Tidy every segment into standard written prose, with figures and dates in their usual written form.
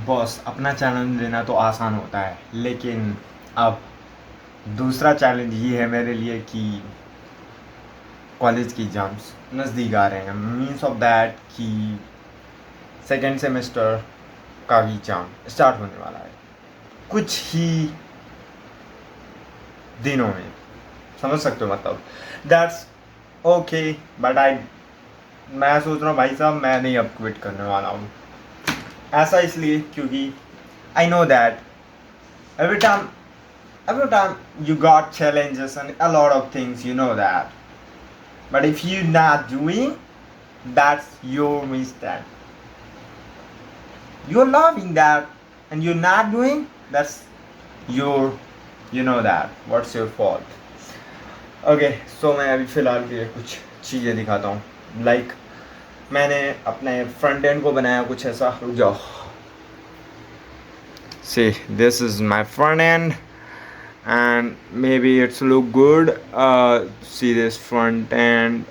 Boss अपना challenge लेना तो आसान होता है, लेकिन अब दूसरा चैलेंज ये है मेरे लिए कि कॉलेज की एग्ज़ाम्स नज़दीक आ रहे हैं। मीन्स ऑफ दैट कि सेकेंड सेमेस्टर का भी एग्ज़ाम स्टार्ट होने वाला है कुछ ही दिनों में। समझ सकते हो मतलब दैट्स ओके। बट मैं सोच रहा हूँ भाई साहब, मैं नहीं अब क्विट करने वाला हूँ। ऐसा इसलिए क्योंकि I know that every time every time you got challenges and a lot of things, you know that. But if you're not doing, that's your mistake. You're loving that and you're not doing, that's your, you know that. What's your fault? Okay, so मैं अभी फ़िलहाल के लिए कुछ चीज़ें दिखाता हूँ। Like मैंने अपने फ्रंट एंड को बनाया कुछ ऐसा। रुक जाओ। See, this is my front end. And maybe it's look good. See this front end.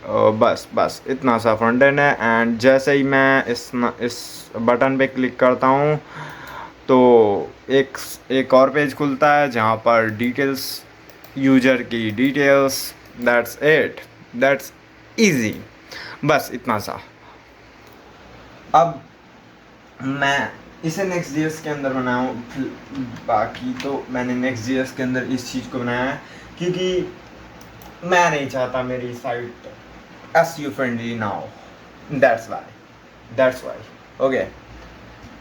बस इतना सा फ्रंट एंड है। एंड जैसे ही मैं इस बटन पे क्लिक करता हूँ तो एक और पेज खुलता है जहाँ पर डिटेल्स, यूजर की details. That's it, that's easy. बस इतना सा। अब मैं इसे नेक्स्ट जीएस के अंदर बनाया हूँ। बाकी तो मैंने नेक्स्ट जीएस के अंदर इस चीज़ को बनाया है क्योंकि मैं नहीं चाहता मेरी साइट SEO फ्रेंडली ना हो। That's why okay.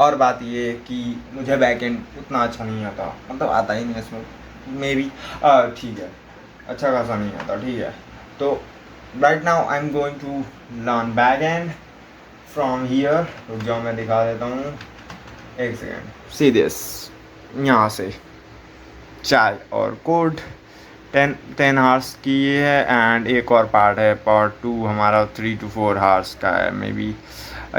और बात ये कि मुझे बैकएंड उतना अच्छा नहीं आता, मतलब आता ही नहीं इसमें। मे बी ठीक है, अच्छा खासा नहीं आता, ठीक है। तो right now I am going to learn backend from here. रुक जाओ, मैं दिखा देता हूँ, एक सेकेंड। सी दिस, यहाँ से चाय और कोड 10 आवर्स की ये है। एंड एक और पार्ट है, पार्ट 2 हमारा 3 to 4 आवर्स का है मे बी।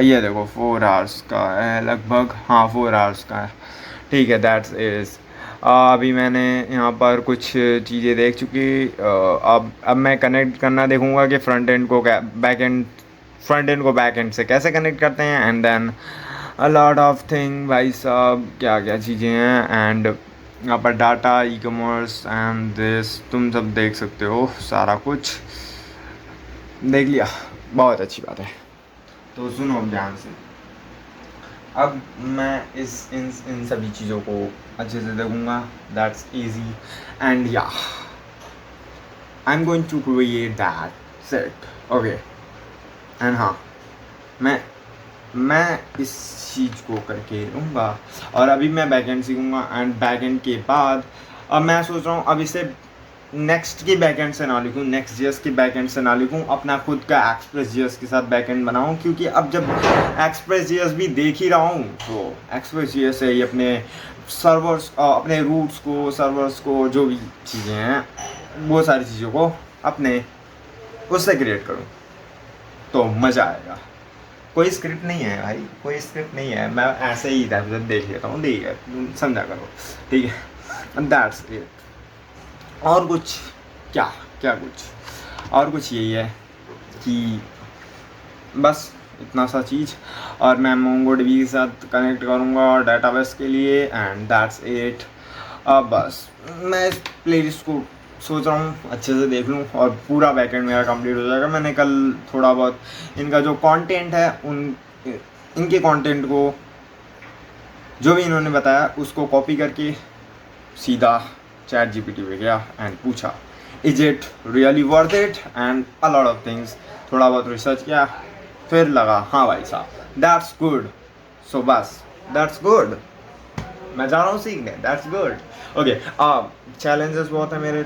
ये देखो 4 आवर्स का है लगभग, हाँ 4 आवर्स का है, ठीक है। दैट्स इज़ अभी मैंने यहाँ पर कुछ चीज़ें देख चुकी। अब मैं कनेक्ट करना देखूँगा कि फ्रंट एंड को बैक एंड से कैसे कनेक्ट करते हैं। And then a lot of thing भाई साहब, क्या क्या चीज़ें हैं। एंड यहाँ पर data, e commerce and this, तुम सब देख सकते हो, सारा कुछ देख लिया, बहुत अच्छी बात है। तो सुनो अब ध्यान से। अब मैं इन सभी चीज़ों को अच्छे से देखूँगा। That's easy. एंड या I am going to create that set okay. And हाँ, मैं इस चीज़ को करके रहूँगा। और अभी मैं बैकएंड सीखूँगा। एंड बैकएंड के बाद अब मैं सोच रहा हूँ अब इसे नेक्स्ट की बैकएंड से ना लिखूँ, नेक्स्ट जीएस की बैकएंड से ना लिखूँ, अपना खुद का एक्सप्रेस जीएस के साथ बैकएंड बनाऊँ। क्योंकि अब जब एक्सप्रेस जीएस भी देख ही रहा हूँ तो एक्सप्रेस जीएस से ही अपने सर्वर्स, अपने रूट्स को, सर्वर्स को, जो भी चीज़ें हैं वो सारी चीज़ों को अपने उससे क्रिएट करूँ तो मज़ा आएगा। कोई स्क्रिप्ट नहीं है भाई, कोई स्क्रिप्ट नहीं है, मैं ऐसे ही इधर देख लेता हूँ, ठीक है, समझा करो, ठीक है। That's it. और कुछ क्या क्या कुछ और कुछ यही है कि बस इतना सा चीज़। और मैं मोंगोडीबी के साथ कनेक्ट करूँगा डाटाबेस के लिए। And that's it. अब बस मैं इस प्लेलिस्ट को सोच रहा हूँ अच्छे से देख लूँ और पूरा बैकएंड मेरा कंप्लीट हो जाएगा। मैंने कल थोड़ा बहुत इनका जो कंटेंट है इनके कंटेंट को, जो भी इन्होंने बताया उसको कॉपी करके सीधा ChatGPT पे गया एंड पूछा is it really worth it and a lot of things. थोड़ा बहुत रिसर्च किया, फिर लगा हाँ भाई साहब दैट्स गुड। सो बस दैट्स गुड, मैं जा रहा हूँ सीखने, दैट्स गुड ओके। चैलेंजेस बहुत है मेरे,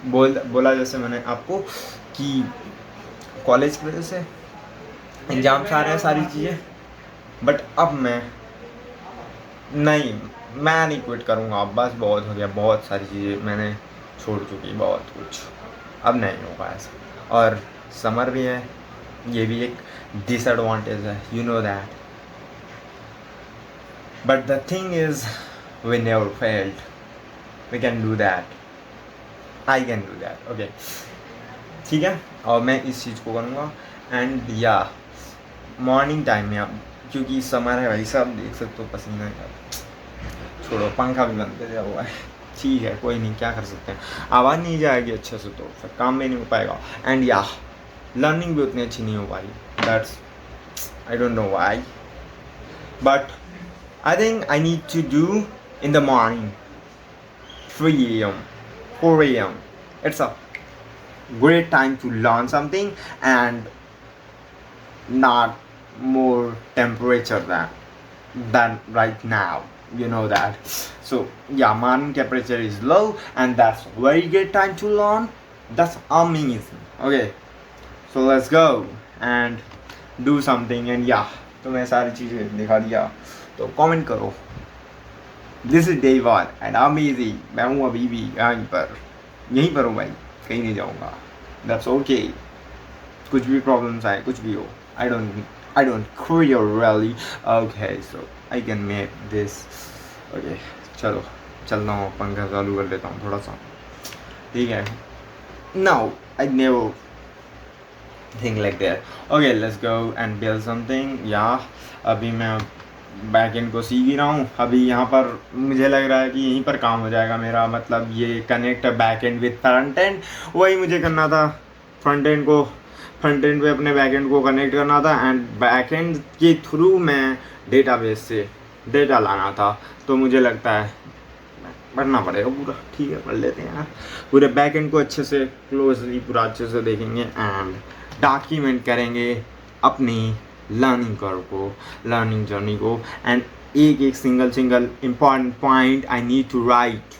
बोला जैसे मैंने आपको कि कॉलेज की वजह से एग्जाम्स आ रहे हैं, सारी चीज़ें। बट अब मैं नहीं क्विट करूँगा। अब बस बहुत हो गया, बहुत सारी चीज़ें मैंने छोड़ चुकी, बहुत कुछ अब नहीं होगा ऐसा। और समर भी है, ये भी एक डिसएडवांटेज है, you know that. But the thing is we never failed, we can do that, I can do that okay, ठीक है। और मैं इस चीज़ को करूँगा। एंड या मॉर्निंग टाइम में क्योंकि समर है भाई साहब, देख सकते हो पसीना का। छोड़ो, पंखा भी बंद कर दिया हुआ है, ठीक है कोई नहीं, क्या कर सकते हैं। आवाज़ नहीं जाएगी अच्छे से तो फिर काम भी नहीं हो पाएगा। एंड या लर्निंग भी उतनी अच्छी नहीं हो पाई, that's I don't know why, but I think I need to do in the morning 3 a.m. 4 a.m. It's a great time to learn something and not more temperature than right now, you know that. So yeah, morning temperature is low and that's very good time to learn. That's amazing. Okay, so let's go and do something. And yeah, तो मैं सारी चीज़ें दिखा दिया, तो comment करो। This is day 1 and amazing. मैं हूँ अभी भी यहीं पर हूँ भाई, कहीं नहीं जाऊँगा। दैट्स ओके, कुछ भी प्रॉब्लम्स आए, कुछ भी हो, I don't courier really. Okay, so I can make this. Okay चलो चलता हूँ, पंखा चालू कर लेता हूँ थोड़ा सा, ठीक है। Now I never think like that. Okay let's go and build something. या अभी मैं बैक एंड को सीख ही रहा हूँ। अभी यहाँ पर मुझे लग रहा है कि यहीं पर काम हो जाएगा मेरा, मतलब ये connect back and with front end, वही मुझे करना था। फ्रंट एंड पे अपने बैक एंड को कनेक्ट करना था एंड बैक एंड के थ्रू मैं डेटाबेस से डेटा लाना था। तो मुझे लगता है पढ़ना पड़ेगा पूरा, ठीक है पढ़ लेते हैं यार। पूरे बैक एंड को अच्छे से क्लोजली पूरा अच्छे से देखेंगे एंड डॉक्यूमेंट करेंगे अपनी लर्निंग कर्व को, लर्निंग जर्नी को, एंड एक single important point I need to write.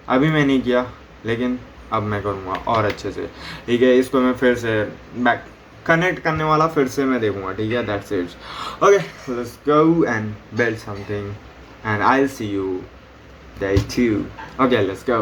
अभी मैं नहीं किया लेकिन अब मैं करूँगा और अच्छे से, ठीक है। इसको मैं फिर से बैक कनेक्ट करने वाला फिर से मैं देखूँगा, ठीक है। That's it. Okay let's go and build something and I will see you day 2. Okay, let's go.